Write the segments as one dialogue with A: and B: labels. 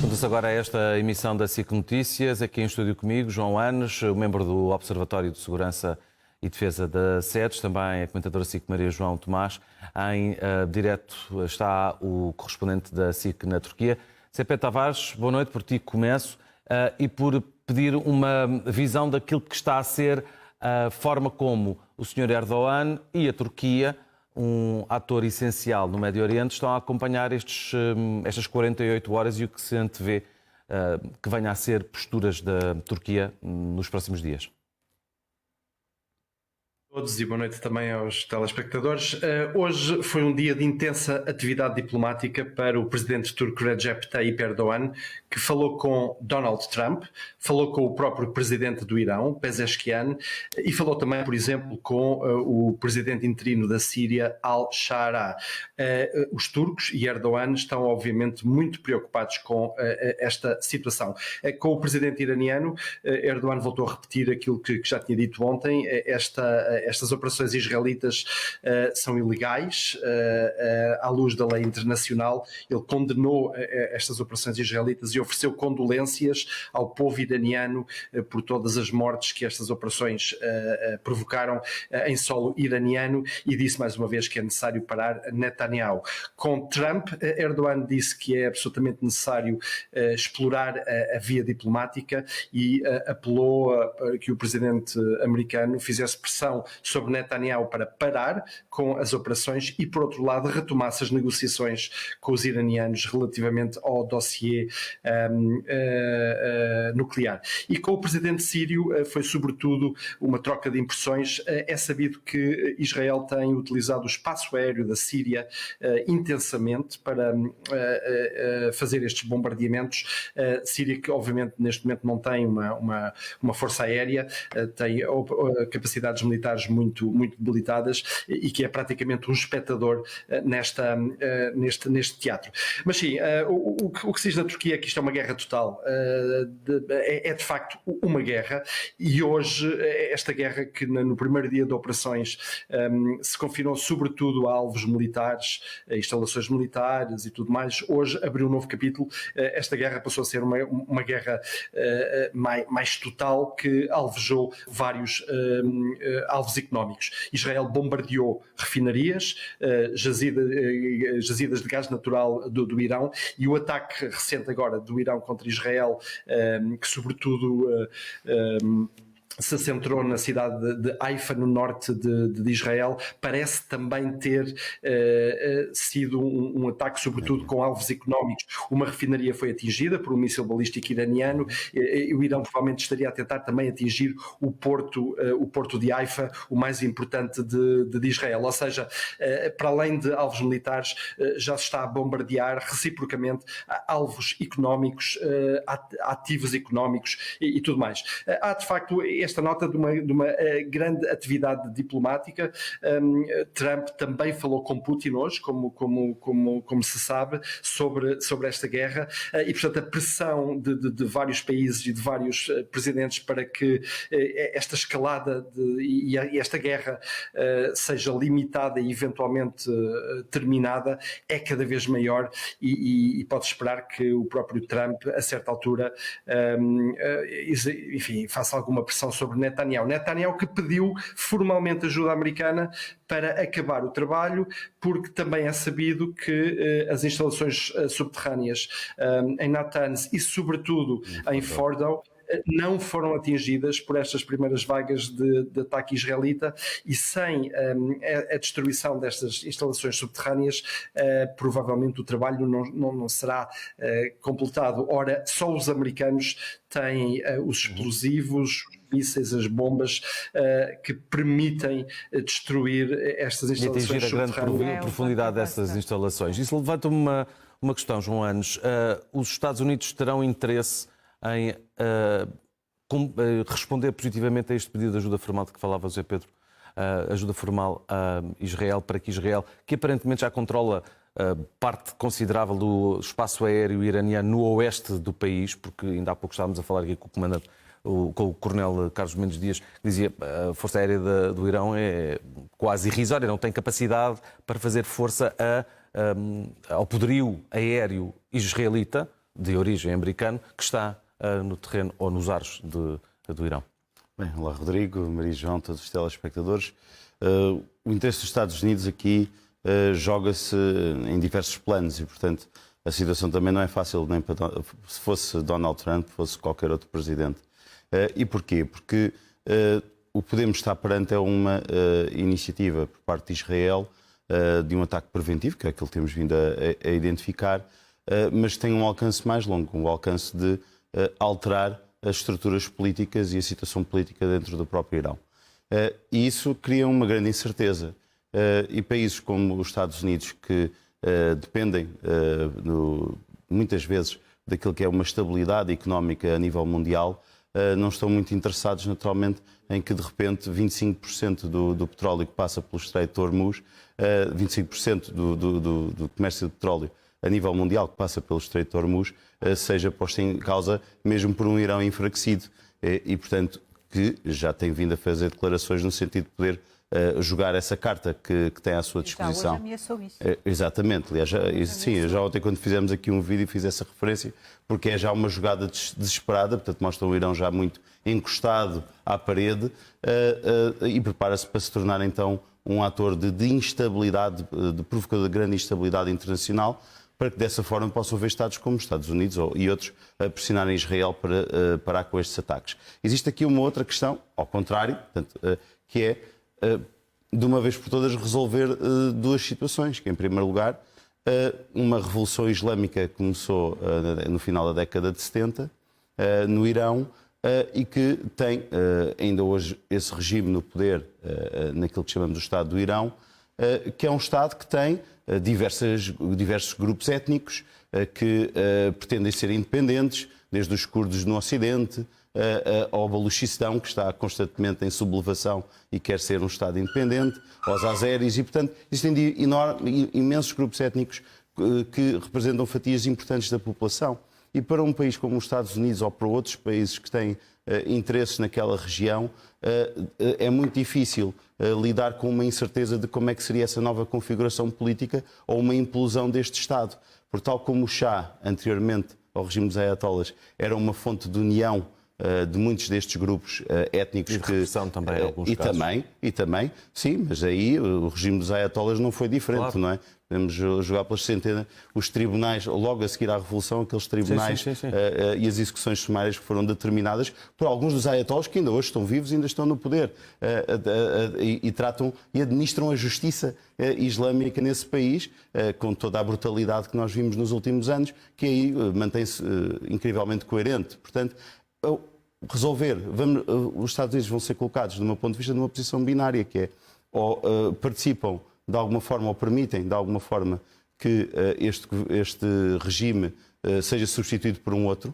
A: Junta-se agora a esta emissão da SIC Notícias, aqui em estúdio comigo, João Anes, o membro do Observatório de Segurança e Defesa da SEDES, também a comentadora SIC Maria João Tomás. Em direto está o correspondente da SIC na Turquia. CP Tavares, boa noite, por ti começo, e por pedir uma visão daquilo que está a ser a forma como o Sr. Erdogan e a Turquia, um ator essencial no Médio Oriente, estão a acompanhar estas 48 horas e o que se antevê que venha a ser posturas da Turquia nos próximos dias.
B: Todos e boa noite também aos telespectadores. Hoje foi um dia de intensa atividade diplomática para o presidente turco Recep Tayyip Erdogan, que falou com Donald Trump, falou com o próprio presidente do Irão, Pezeshkian, e falou também, por exemplo, com o presidente interino da Síria, Al-Shara. Os turcos e Erdogan estão, obviamente, muito preocupados com esta situação. Com o presidente iraniano, Erdogan voltou a repetir aquilo que já tinha dito ontem. Estas operações israelitas são ilegais à luz da lei internacional. Ele condenou estas operações israelitas e ofereceu condolências ao povo iraniano por todas as mortes que estas operações provocaram em solo iraniano e disse mais uma vez que é necessário parar Netanyahu. Com Trump, Erdogan disse que é absolutamente necessário explorar a via diplomática e apelou para que o presidente americano fizesse pressão sobre Netanyahu para parar com as operações e, por outro lado, retomasse as negociações com os iranianos relativamente ao dossiê nuclear. E com o presidente sírio foi sobretudo uma troca de impressões. É sabido que Israel tem utilizado o espaço aéreo da Síria intensamente para fazer estes bombardeamentos. Síria que obviamente neste momento não tem uma força aérea, tem capacidades militares muito debilitadas e que é praticamente um espectador neste teatro. Mas sim, o que se diz na Turquia é que isto é uma guerra total. É de facto uma guerra e hoje esta guerra que no primeiro dia de operações se confinou sobretudo a alvos militares, a instalações militares e tudo mais, hoje abriu um novo capítulo. Esta guerra passou a ser uma guerra mais total que alvejou vários alvos económicos. Israel bombardeou refinarias, jazidas de gás natural do Irão, e o ataque recente agora do Irão contra Israel, que sobretudo se centrou na cidade de Haifa, no norte de Israel, parece também ter sido um ataque sobretudo com alvos económicos. Uma refinaria foi atingida por um míssil balístico iraniano e o Irão provavelmente estaria a tentar também atingir o porto de Haifa, o mais importante de Israel. Ou seja, para além de alvos militares, já se está a bombardear reciprocamente alvos económicos, ativos económicos e tudo mais. Há de facto esta nota de uma grande atividade diplomática. Trump também falou com Putin hoje, como se sabe, sobre esta guerra e, portanto, a pressão de vários países e de vários presidentes para que esta escalada e esta guerra seja limitada e eventualmente terminada é cada vez maior e pode-se esperar que o próprio Trump, a certa altura, enfim, faça alguma pressão sobre Netanyahu que pediu formalmente ajuda americana para acabar o trabalho, porque também é sabido que as instalações subterrâneas em Natanz e sobretudo em Fordow não foram atingidas por estas primeiras vagas de ataque israelita e sem a destruição destas instalações subterrâneas, provavelmente o trabalho não será completado. Ora, só os americanos têm os explosivos, mísseis, as bombas que permitem destruir estas instalações
A: subterrâneas. E atingir a grande profundidade dessas instalações. Isso levanta-me uma questão, João Anes. Os Estados Unidos terão interesse em responder positivamente a este pedido de ajuda formal de que falava José Pedro, ajuda formal a Israel, para que Israel, que aparentemente já controla parte considerável do espaço aéreo iraniano no oeste do país, porque ainda há pouco estávamos a falar aqui com o comandante, com o coronel Carlos Mendes Dias, que dizia que a Força Aérea do Irão é quase irrisória, não tem capacidade para fazer força ao poderio aéreo israelita, de origem americana que está no terreno ou nos ares do Irão.
C: Bem, olá Rodrigo, Maria João, todos os telespectadores. O interesse dos Estados Unidos aqui joga-se em diversos planos e, portanto, a situação também não é fácil, nem para, se fosse Donald Trump, fosse qualquer outro presidente. E porquê? Porque o que podemos estar perante é uma iniciativa por parte de Israel de um ataque preventivo, que é aquilo que temos vindo a identificar, mas tem um alcance mais longo, um alcance de alterar as estruturas políticas e a situação política dentro do próprio Irão. E isso cria uma grande incerteza. E países como os Estados Unidos, que dependem muitas vezes daquilo que é uma estabilidade económica a nível mundial, não estão muito interessados naturalmente em que de repente 25% do petróleo que passa pelo Estreito de Hormuz, 25% do comércio de petróleo a nível mundial que passa pelo Estreito de Hormuz, seja posto em causa mesmo por um Irão enfraquecido e portanto que já tem vindo a fazer declarações no sentido de poder jogar essa carta que tem à sua disposição.
D: Já hoje ameaçou isso.
C: Exatamente. Aliás, já ontem quando fizemos aqui um vídeo fiz essa referência, porque é já uma jogada desesperada, portanto mostra o Irão já muito encostado à parede e prepara-se para se tornar então um ator de instabilidade, de provocador de grande instabilidade internacional, para que dessa forma possam ver Estados como os Estados Unidos e outros a pressionarem Israel para parar com estes ataques. Existe aqui uma outra questão, ao contrário, portanto, que é de uma vez por todas resolver duas situações, que em primeiro lugar uma revolução islâmica que começou no final da década de 70 no Irão e que tem ainda hoje esse regime no poder naquilo que chamamos do Estado do Irão, que é um Estado que tem diversos grupos étnicos que pretendem ser independentes, desde os curdos no Ocidente ao Baluchistão, que está constantemente em sublevação e quer ser um Estado independente, aos azeris e, portanto, existem imensos grupos étnicos que representam fatias importantes da população. E para um país como os Estados Unidos ou para outros países que têm interesses naquela região, é muito difícil lidar com uma incerteza de como é que seria essa nova configuração política ou uma implosão deste Estado. Porque tal como o Shah, anteriormente ao regime dos Ayatollahs, era uma fonte de união de muitos destes grupos étnicos.
A: E de repressão também, em alguns casos.
C: Também, sim, mas aí o regime dos Ayatollahs não foi diferente, claro. Não é? Podemos jogar pelas centenas, os tribunais, logo a seguir à Revolução, aqueles tribunais sim. E as execuções sumárias que foram determinadas por alguns dos Ayatollahs que ainda hoje estão vivos e ainda estão no poder e tratam e administram a justiça islâmica nesse país, com toda a brutalidade que nós vimos nos últimos anos, que aí mantém-se incrivelmente coerente. Portanto, os Estados Unidos vão ser colocados, do meu ponto de vista, numa posição binária, que é ou participam de alguma forma ou permitem de alguma forma que este regime seja substituído por um outro,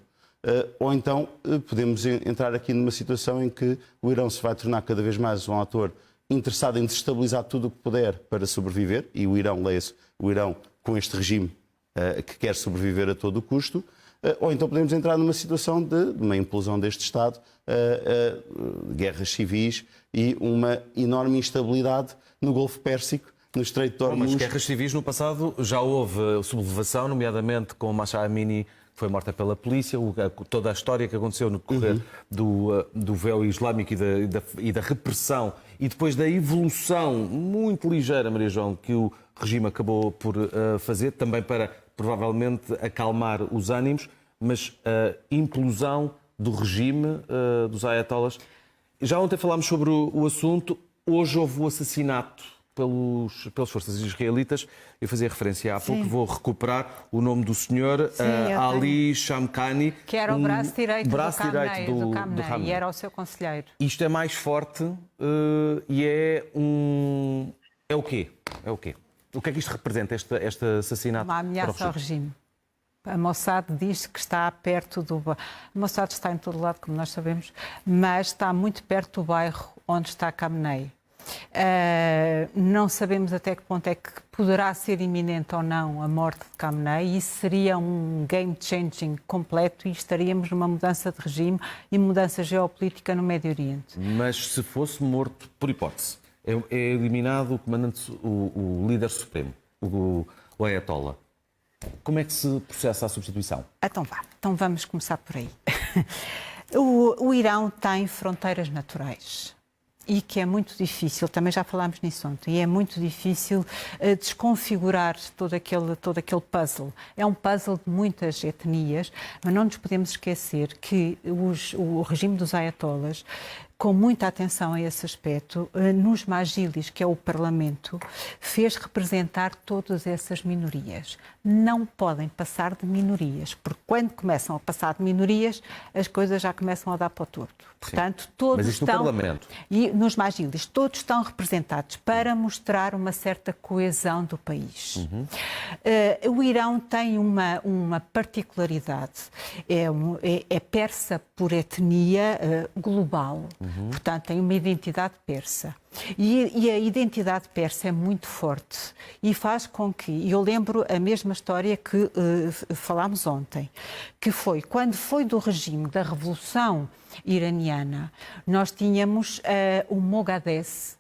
C: ou então podemos entrar aqui numa situação em que o Irão se vai tornar cada vez mais um ator interessado em desestabilizar tudo o que puder para sobreviver, e o Irão, leia-se, o Irão com este regime que quer sobreviver a todo o custo, ou então podemos entrar numa situação de uma implosão deste Estado, guerras civis e uma enorme instabilidade no Golfo Pérsico, no Estreito de Hormuz.
A: Mas guerras civis no passado já houve sublevação, nomeadamente com Mahsa Amini, que foi morta pela polícia, toda a história que aconteceu no decorrer do véu islâmico e da repressão, e depois da evolução muito ligeira, Maria João, que o regime acabou por fazer, também para provavelmente acalmar os ânimos, mas a implosão do regime dos Ayatollahs. Já ontem falámos sobre o assunto, hoje houve o assassinato pelas forças israelitas. Eu fazia referência há pouco, vou recuperar o nome do senhor, Ali Shamkhani.
D: Que era o braço direito do Khamenei, e era o seu conselheiro.
A: Isto é mais forte e é o quê? É o quê? O que é que isto representa, este assassinato?
D: Uma ameaça ao regime. A Mossad diz que está perto do... A Mossad está em todo lado, como nós sabemos, mas está muito perto do bairro onde está Khamenei. Não sabemos até que ponto é que poderá ser iminente ou não a morte de Khamenei. Isso seria um game changing completo e estaríamos numa mudança de regime e mudança geopolítica no Médio Oriente.
A: Mas se fosse morto, por hipótese, é eliminado o comandante, o líder supremo, o Ayatollah. Como é que se processa a substituição?
D: Então vá, então vamos começar por aí. O Irão tem fronteiras naturais e que é muito difícil, também já falámos nisso ontem, e é muito difícil desconfigurar todo aquele puzzle. É um puzzle de muitas etnias, mas não nos podemos esquecer que o regime dos ayatollahs, com muita atenção a esse aspecto, nos Majlis, que é o Parlamento, fez representar todas essas minorias. Não podem passar de minorias, porque quando começam a passar de minorias, as coisas já começam a dar para o torto. Portanto, todos
A: Mas isto
D: estão...
A: no Parlamento?
D: E nos Majlis, todos estão representados para mostrar uma certa coesão do país. O Irão tem uma particularidade, é persa por etnia global. Portanto, tem uma identidade persa. E a identidade persa é muito forte e faz com que... Eu lembro a mesma história que falámos ontem, que foi quando foi do regime da Revolução Iraniana, nós tínhamos o Mogadés,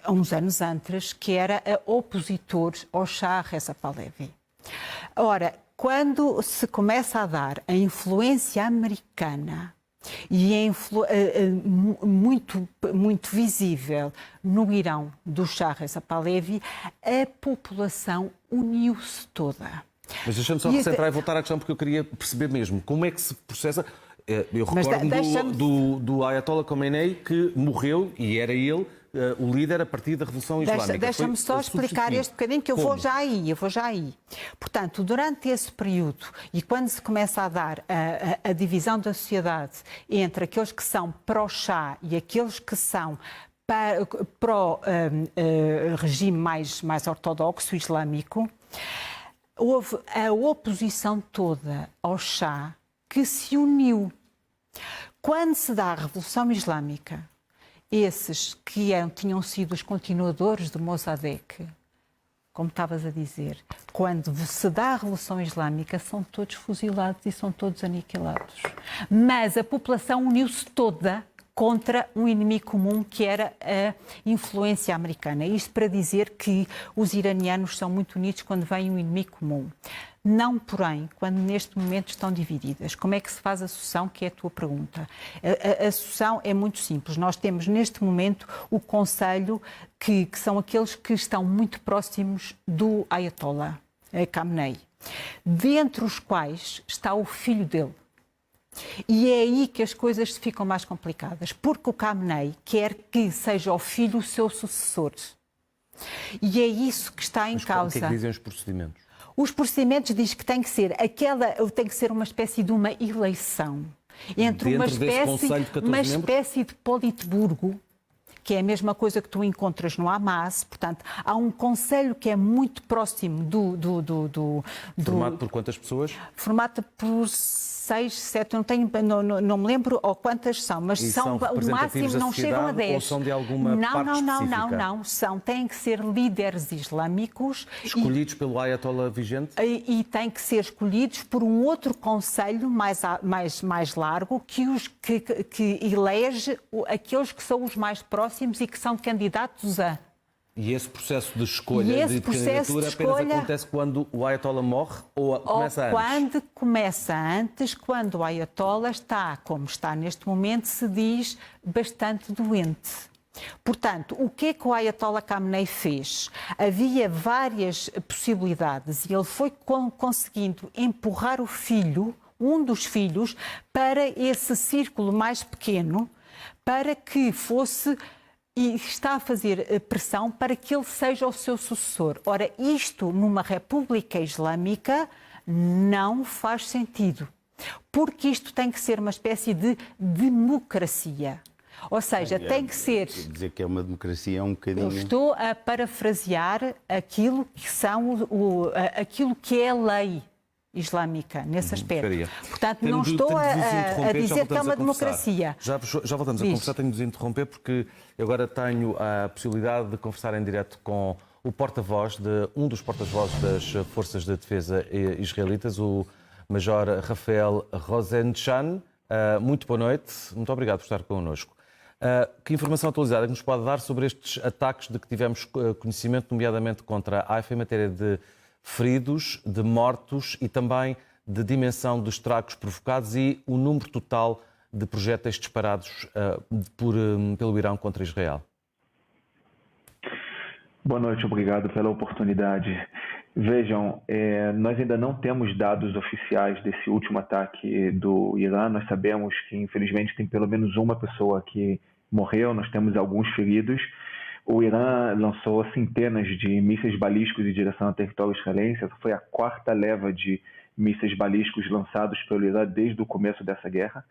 D: há uns anos antes, que era opositor ao Shah Reza Pahlavi. Ora, quando se começa a dar a influência americana e é muito visível no Irão do Shah Reza Pahlavi, a população uniu-se toda.
A: Mas deixa-me só recentrar e voltar à questão, porque eu queria perceber mesmo como é que se processa. Eu recordo-me do Ayatollah Khomeini, que morreu, e era ele o líder a partir da Revolução Islâmica.
D: Deixa-me só explicar este bocadinho, que eu vou já aí. Portanto, durante esse período, e quando se começa a dar a divisão da sociedade entre aqueles que são pró-Shah e aqueles que são pró-regime mais ortodoxo islâmico, houve a oposição toda ao Shah que se uniu. Quando se dá a Revolução Islâmica, esses que tinham sido os continuadores de Mossadegh, como estavas a dizer, quando se dá a Revolução Islâmica, são todos fuzilados e são todos aniquilados. Mas a população uniu-se toda contra um inimigo comum, que era a influência americana. Isto para dizer que os iranianos são muito unidos quando vem um inimigo comum. Não, porém, quando neste momento estão divididas. Como é que se faz a sucessão, que é a tua pergunta? A sucessão é muito simples. Nós temos neste momento o Conselho, que são aqueles que estão muito próximos do Ayatollah Khamenei, dentre os quais está o filho dele. E é aí que as coisas ficam mais complicadas, porque o Khamenei quer que seja o filho o seu sucessor. E é isso que está em causa.
A: O que é que dizem os procedimentos?
D: Os procedimentos dizem que tem que ser uma espécie de uma eleição entre uma espécie de Politburgo, que é a mesma coisa que tu encontras no Hamas. Portanto, há um conselho que é muito próximo
A: Formado por quantas pessoas?
D: Formado por 6, 7, não me lembro quantas são, mas
A: são
D: o máximo não chegam a 10.
A: Ou são de alguma parte específica?
D: Não. Têm que ser líderes islâmicos.
A: Escolhidos pelo Ayatollah vigente?
D: E têm que ser escolhidos por um outro conselho mais largo que elege aqueles que são os mais próximos e que são candidatos a...
A: E esse processo de escolha, de candidatura, apenas acontece quando o Ayatollah morre ou começa antes?
D: Quando começa antes, quando o Ayatollah está, como está neste momento, se diz, bastante doente. Portanto, o que é que o Ayatollah Khamenei fez? Havia várias possibilidades e ele foi conseguindo empurrar o filho, um dos filhos, para esse círculo mais pequeno, para que fosse... E está a fazer pressão para que ele seja o seu sucessor. Ora, isto numa República Islâmica não faz sentido, porque isto tem que ser uma espécie de democracia. Ou seja, tem que ser...
C: Dizer que é uma democracia é um bocadinho...
D: Eu estou a parafrasear aquilo que é a lei islâmica, nesse aspecto. Portanto, não estou a dizer que é uma democracia.
A: Já voltamos a conversar, tenho de vos interromper, porque eu agora tenho a possibilidade de conversar em direto com o porta-voz, um dos porta-vozes das Forças de Defesa israelitas, o Major Rafael Rosenchan. Muito boa noite, muito obrigado por estar connosco. Que informação atualizada que nos pode dar sobre estes ataques de que tivemos conhecimento, nomeadamente contra a Haifa, em matéria de feridos, de mortos e também de dimensão dos estragos provocados e o número total de projéteis disparados pelo Irão contra Israel?
E: Boa noite, obrigado pela oportunidade. Vejam, nós ainda não temos dados oficiais desse último ataque do Irã. Nós sabemos que, infelizmente, tem pelo menos uma pessoa que morreu, nós temos alguns feridos. O Irã lançou centenas de mísseis balísticos em direção ao território israelense. Essa foi a quarta leva de mísseis balísticos lançados pelo Irã desde o começo dessa guerra.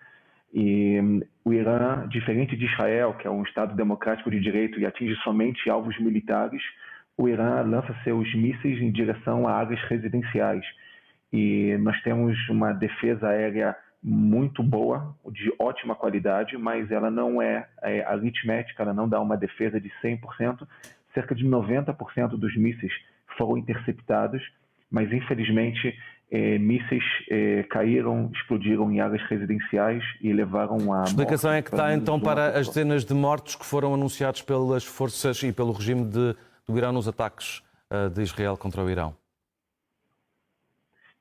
E: E o Irã, diferente de Israel, que é um Estado democrático de direito e atinge somente alvos militares, o Irã lança seus mísseis em direção a áreas residenciais. E nós temos uma defesa aérea muito boa, de ótima qualidade, mas ela não é aritmética, ela não dá uma defesa de 100%. Cerca de 90% dos mísseis foram interceptados, mas infelizmente mísseis caíram, explodiram em áreas residenciais e levaram a...
A: A explicação é que está então para as dezenas de mortos que foram anunciados pelas forças e pelo regime do Irão nos ataques de Israel contra o Irão.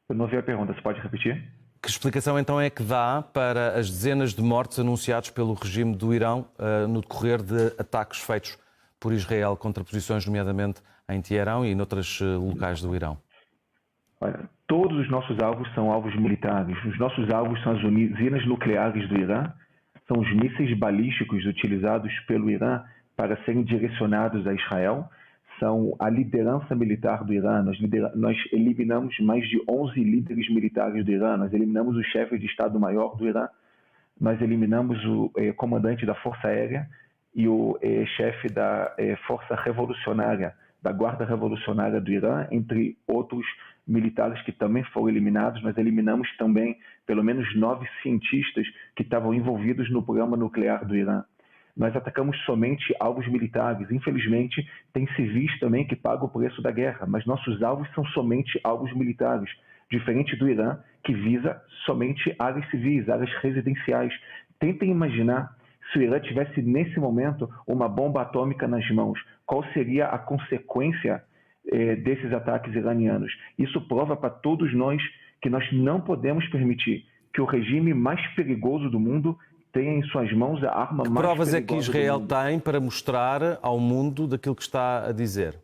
E: Eu não ouvi a pergunta, você pode repetir?
A: Que explicação então é que dá para as dezenas de mortos anunciados pelo regime do Irão no decorrer de ataques feitos por Israel contra posições, nomeadamente em Teherão e noutros locais do Irão?
E: Olha, todos os nossos alvos são alvos militares. Os nossos alvos são as usinas nucleares do Irã, são os mísseis balísticos utilizados pelo Irã para serem direcionados a Israel, são a liderança militar do Irã. Nós eliminamos mais de 11 líderes militares do Irã, nós eliminamos o chefe de Estado-Maior do Irã, nós eliminamos o comandante da Força Aérea e o chefe da Força Revolucionária, da Guarda Revolucionária do Irã, entre outros militares que também foram eliminados. Nós eliminamos também pelo menos 9 cientistas que estavam envolvidos no programa nuclear do Irã. Nós atacamos somente alvos militares. Infelizmente, tem civis também que pagam o preço da guerra, mas nossos alvos são somente alvos militares, diferente do Irã, que visa somente áreas civis, áreas residenciais. Tentem imaginar se o Irã tivesse, nesse momento, uma bomba atômica nas mãos. Qual seria a consequência desses ataques iranianos? Isso prova para todos nós que nós não podemos permitir que o regime mais perigoso do mundo tenha em suas mãos a arma mais perigosa. Que
A: provas é que Israel tem para mostrar ao mundo daquilo que está a dizer?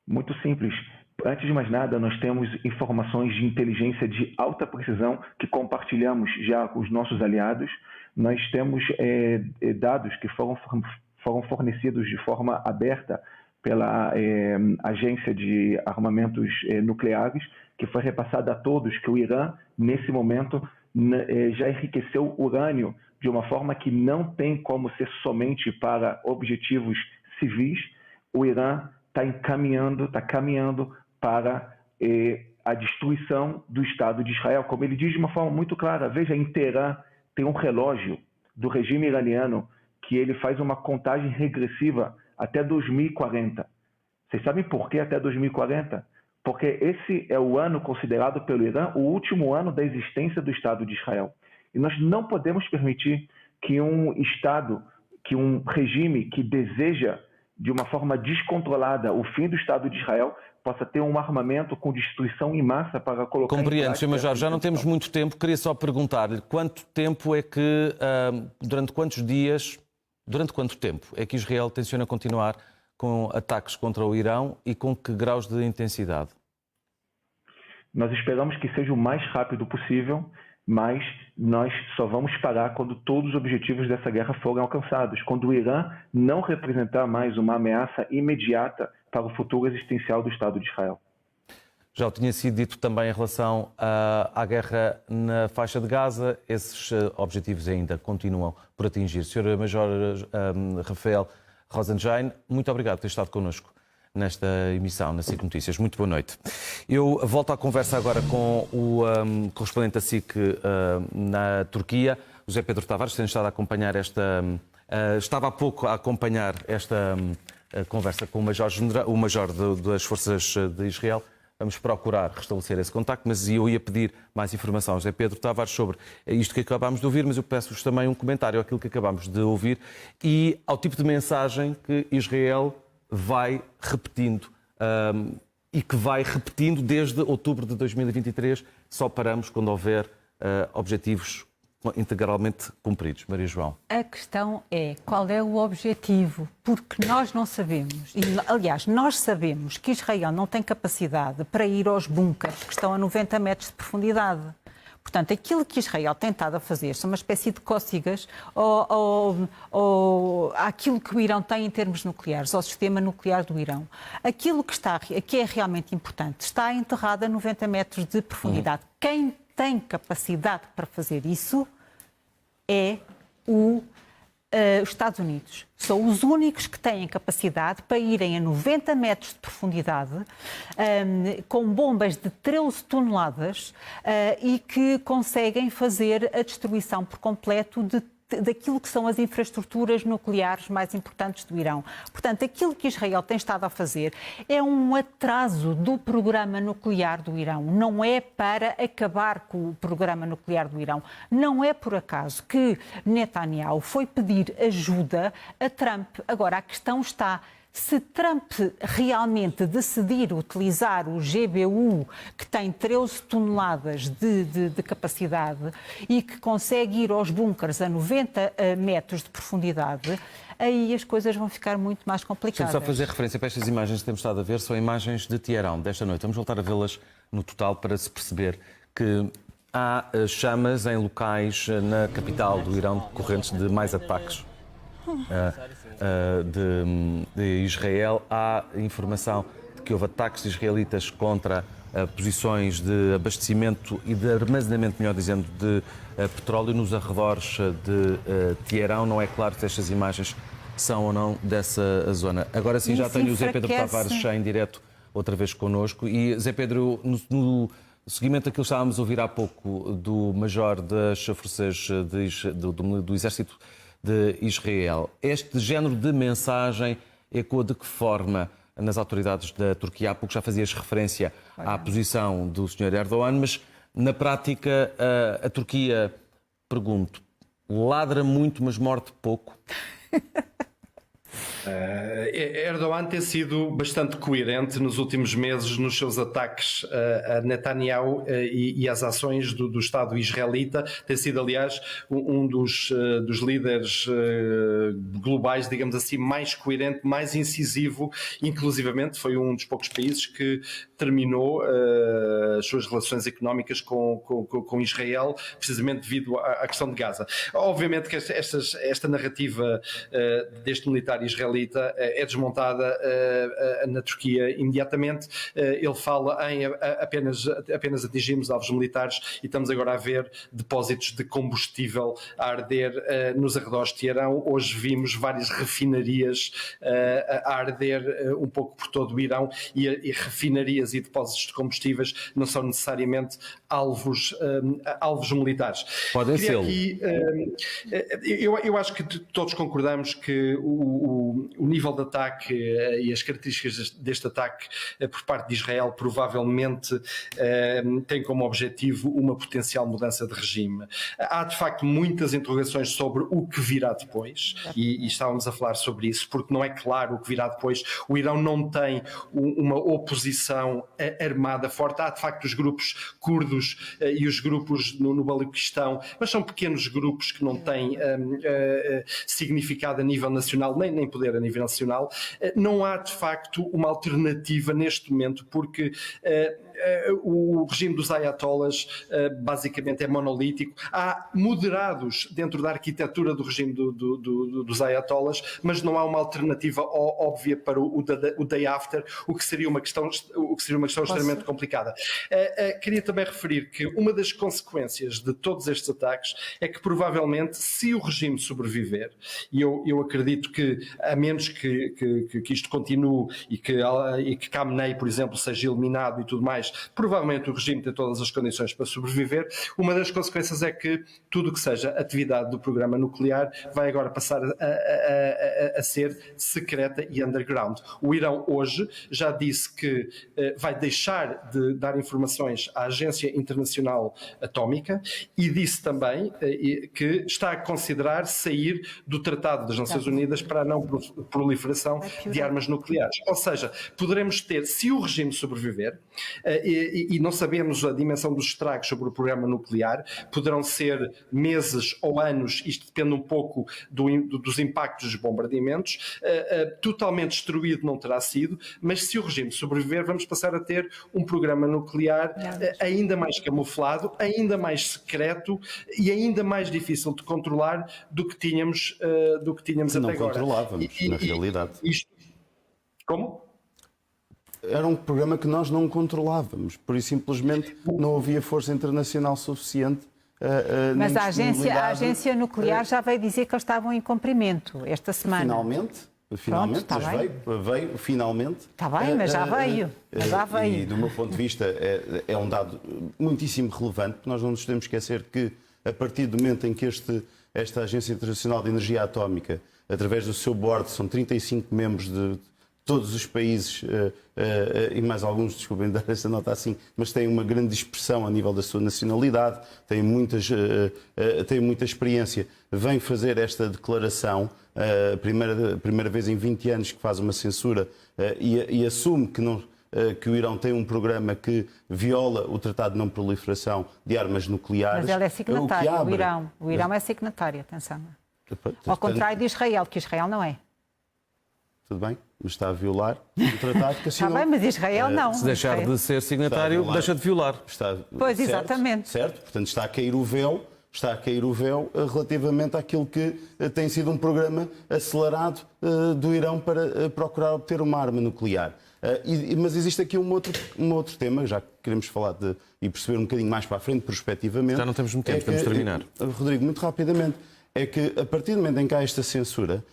E: Muito simples. Antes de mais nada, nós temos informações de inteligência de alta precisão que compartilhamos já com os nossos aliados. Nós temos dados que foram fornecidos de forma aberta pela Agência de Armamentos Nucleares, que foi repassada a todos que o Irã, nesse momento, já enriqueceu urânio de uma forma que não tem como ser somente para objetivos civis. O Irã está caminhando para a destruição do Estado de Israel. Como ele diz de uma forma muito clara, veja, em Teherã tem um relógio do regime iraniano que ele faz uma contagem regressiva até 2040. Vocês sabem por que até 2040? Porque esse é o ano considerado pelo Irã o último ano da existência do Estado de Israel. E nós não podemos permitir que um Estado, que um regime que deseja de uma forma descontrolada o fim do Estado de Israel possa ter um armamento com destruição em massa para colocar...
A: Compreendo, Sr. Major. Já não temos muito tempo. Queria só perguntar-lhe quanto tempo é que, durante quantos dias, durante quanto tempo é que Israel tenciona continuar com ataques contra o Irão e com que graus de intensidade?
E: Nós esperamos que seja o mais rápido possível, mas nós só vamos parar quando todos os objetivos dessa guerra forem alcançados, quando o Irã não representar mais uma ameaça imediata para o futuro existencial do Estado de Israel.
A: Já o tinha sido dito também em relação à guerra na faixa de Gaza, esses objetivos ainda continuam por atingir. Sr. Major Rafael Rosenstein, muito obrigado por ter estado connosco nesta emissão na SIC Notícias. Muito boa noite. Eu volto à conversa agora com o correspondente da SIC na Turquia, José Pedro Tavares, tem estado a acompanhar estava há pouco a acompanhar esta conversa com o Major das Forças de Israel. Vamos procurar restabelecer esse contacto, mas eu ia pedir mais informação ao José Pedro Tavares sobre isto que acabámos de ouvir, mas eu peço-vos também um comentário àquilo que acabámos de ouvir e ao tipo de mensagem que Israel vai repetindo e que vai repetindo desde outubro de 2023. Só paramos quando houver objetivos integralmente cumpridos. Maria João.
D: A questão é qual é o objetivo, porque nós não sabemos, e, aliás, nós sabemos que Israel não tem capacidade para ir aos bunkers que estão a 90 metros de profundidade. Portanto, aquilo que Israel tem estado a fazer são uma espécie de cócegas àquilo que o Irão tem em termos nucleares, ao sistema nuclear do Irão. Aquilo que é realmente importante está enterrado a 90 metros de profundidade. Quem tem capacidade para fazer isso é os Estados Unidos. São os únicos que têm capacidade para irem a 90 metros de profundidade com bombas de 13 toneladas e que conseguem fazer a destruição por completo daquilo que são as infraestruturas nucleares mais importantes do Irão. Portanto, aquilo que Israel tem estado a fazer é um atraso do programa nuclear do Irão. Não é para acabar com o programa nuclear do Irão. Não é por acaso que Netanyahu foi pedir ajuda a Trump. Agora, a questão está: se Trump realmente decidir utilizar o GBU, que tem 13 toneladas de capacidade e que consegue ir aos bunkers a 90 metros de profundidade, aí as coisas vão ficar muito mais complicadas.
A: Deixa-me só fazer referência para estas imagens que temos estado a ver, são imagens de Teherão desta noite. Vamos voltar a vê-las no total para se perceber que há chamas em locais na capital do Irão decorrentes de mais ataques de Israel. Há informação de que houve ataques israelitas contra posições de abastecimento e de armazenamento, melhor dizendo, de petróleo nos arredores de Teherão. Não é claro se estas imagens são ou não dessa zona. Agora sim, já tenho o Zé Pedro Tavares já em direto outra vez connosco. E, Zé Pedro, no seguimento daquilo que estávamos a ouvir há pouco do major das forças do Exército de Israel, este género de mensagem ecoa de que forma nas autoridades da Turquia? Há pouco já fazias referência à posição do Sr. Erdogan, mas na prática a Turquia, pergunto, ladra muito mas morde pouco?
B: Erdogan tem sido bastante coerente nos últimos meses nos seus ataques a Netanyahu e às ações do Estado israelita. Tem sido, aliás, um dos líderes globais, digamos assim, mais coerente, mais incisivo. Inclusivamente foi um dos poucos países que terminou as suas relações económicas com Israel, precisamente devido à questão de Gaza. Obviamente que esta narrativa deste militar israelita é desmontada na Turquia imediatamente. Ele fala em apenas atingimos alvos militares e estamos agora a ver depósitos de combustível a arder nos arredores de Teherão. Hoje vimos várias refinarias a arder um pouco por todo o Irão e refinarias e depósitos de combustíveis não são necessariamente alvos militares.
A: Podem ser.
B: Eu acho que todos concordamos que o nível de ataque e as características deste ataque por parte de Israel provavelmente tem como objetivo uma potencial mudança de regime. Há de facto muitas interrogações sobre o que virá depois e estávamos a falar sobre isso, porque não é claro o que virá depois. O Irão não tem uma oposição armada forte. Há de facto os grupos curdos e os grupos no Baloquistão, mas são pequenos grupos que não têm significado a nível nacional, nem poder a nível nacional. Não há de facto uma alternativa neste momento, porque o regime dos ayatollahs basicamente é monolítico. Há moderados dentro da arquitetura do regime dos ayatollahs, mas não há uma alternativa óbvia para o day after, o que seria uma questão extremamente complicada. Queria também referir que uma das consequências de todos estes ataques é que provavelmente, se o regime sobreviver, e eu acredito que a menos que isto continue e que Khamenei, por exemplo, seja eliminado e tudo mais, nucleares, provavelmente o regime tem todas as condições para sobreviver. Uma das consequências é que tudo o que seja atividade do programa nuclear vai agora passar a ser secreta e underground. O Irão hoje já disse que vai deixar de dar informações à Agência Internacional Atómica e disse também que está a considerar sair do Tratado das Nações Unidas para a não proliferação de armas nucleares. Ou seja, poderemos ter, se o regime sobreviver, e não sabemos a dimensão dos estragos sobre o programa nuclear, poderão ser meses ou anos, isto depende um pouco dos impactos dos bombardeamentos, totalmente destruído não terá sido, mas se o regime sobreviver, vamos passar a ter um programa nuclear ainda mais camuflado, ainda mais secreto e ainda mais difícil de controlar do que tínhamos até
C: Não
B: agora.
C: controlávamos, na realidade.
B: Como?
C: Era um programa que nós não controlávamos, por isso simplesmente não havia força internacional suficiente.
D: Mas
C: nem
D: a
C: disponibilidade.
D: Agência Nuclear já veio dizer que eles estavam em cumprimento esta semana.
C: Finalmente,
D: Pronto, está
C: veio finalmente.
D: Está bem, mas já veio.
C: E do meu ponto de vista é um dado muitíssimo relevante, porque nós não nos podemos esquecer que a partir do momento em que esta Agência Internacional de Energia Atómica, através do seu board, são 35 membros de todos os países, e mais alguns, desculpem dar esta nota assim, mas têm uma grande dispersão a nível da sua nacionalidade, têm muita experiência, vem fazer esta declaração, primeira vez em 20 anos que faz uma censura e assume que o Irão tem um programa que viola o Tratado de Não Proliferação de Armas Nucleares.
D: Mas ele é signatário, o Irão é signatário, atenção. Ao contrário de Israel, que Israel não é.
C: Tudo bem, mas está a violar o tratado que assinou.
D: Está bem, mas Israel não.
A: Se deixar de ser signatário, deixa de violar.
D: Pois,
C: certo,
D: exatamente.
C: Certo, portanto está a cair o véu relativamente àquilo que tem sido um programa acelerado do Irão para procurar obter uma arma nuclear. Mas existe aqui um outro tema, já que queremos falar e perceber um bocadinho mais para a frente, prospectivamente.
A: Já não temos muito tempo, vamos terminar.
C: Rodrigo, muito rapidamente, é que a partir do momento em que há esta censura,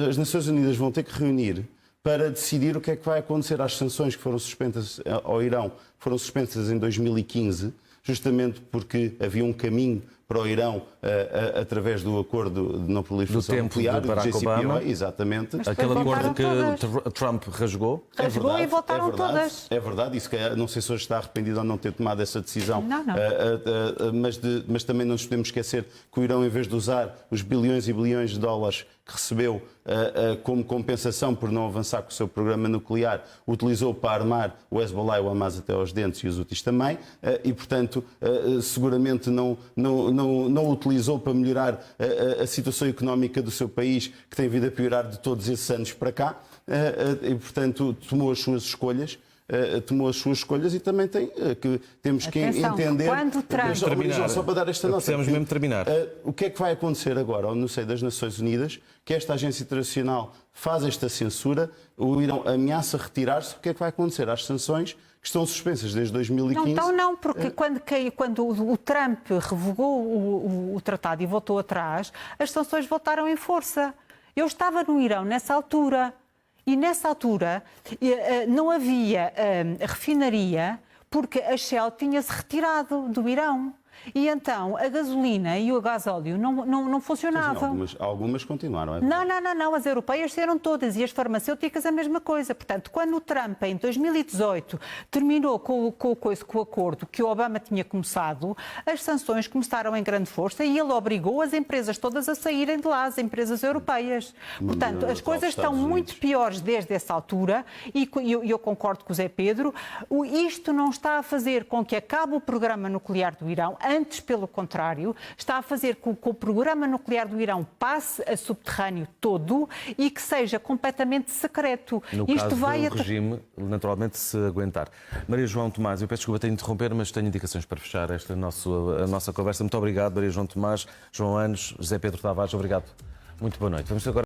C: as Nações Unidas vão ter que reunir para decidir o que é que vai acontecer às sanções que foram suspensas ao Irão, foram suspensas em 2015, justamente porque havia um caminho para o Irão através do acordo de não proliferação
A: do tempo
C: nuclear,
A: de Barack
C: JCPOA,
A: Obama,
C: exatamente.
A: Aquele acordo que Trump rasgou.
D: Rasgou e votaram todas.
C: É verdade, isso não sei se hoje está arrependido ou não ter tomado essa decisão.
D: Não.
C: Mas também não nos podemos esquecer que o Irão, em vez de usar os bilhões e bilhões de dólares que recebeu como compensação por não avançar com o seu programa nuclear, utilizou para armar o Hezbollah e o Hamas até aos dentes e os Houthis também, e portanto seguramente não o utilizou para melhorar a situação económica do seu país, que tem vindo a piorar de todos esses anos para cá, e portanto tomou as suas escolhas. E também temos que entender.
D: Quando Trump...
C: Só para dar esta nota.
A: Precisamos mesmo terminar.
C: O que é que vai acontecer agora, no seio das Nações Unidas, que esta agência internacional faz esta censura, o Irão ameaça retirar-se, o que é que vai acontecer às sanções que estão suspensas desde 2015?
D: Não, porque quando o Trump revogou o tratado e voltou atrás, as sanções voltaram em força. Eu estava no Irão nessa altura. E nessa altura não havia refinaria porque a Shell tinha-se retirado do Irão. E então a gasolina e o gasóleo não funcionavam.
C: Sim, algumas continuaram.
D: Não. As europeias saíram todas e as farmacêuticas a mesma coisa. Portanto, quando o Trump, em 2018, terminou com o acordo que o Obama tinha começado, as sanções começaram em grande força e ele obrigou as empresas todas a saírem de lá, as empresas europeias. Portanto, as coisas estão muito piores desde essa altura e eu concordo com o Zé Pedro. Isto não está a fazer com que acabe o programa nuclear do Irão. Antes, pelo contrário, está a fazer com que o programa nuclear do Irão passe a subterrâneo todo e que seja completamente secreto.
A: No caso do regime, naturalmente, se aguentar. Maria João Tomás, eu peço desculpa ter de interromper, mas tenho indicações para fechar a nossa conversa. Muito obrigado, Maria João Tomás, João Anos, José Pedro Tavares, obrigado. Muito boa noite. Vamos agora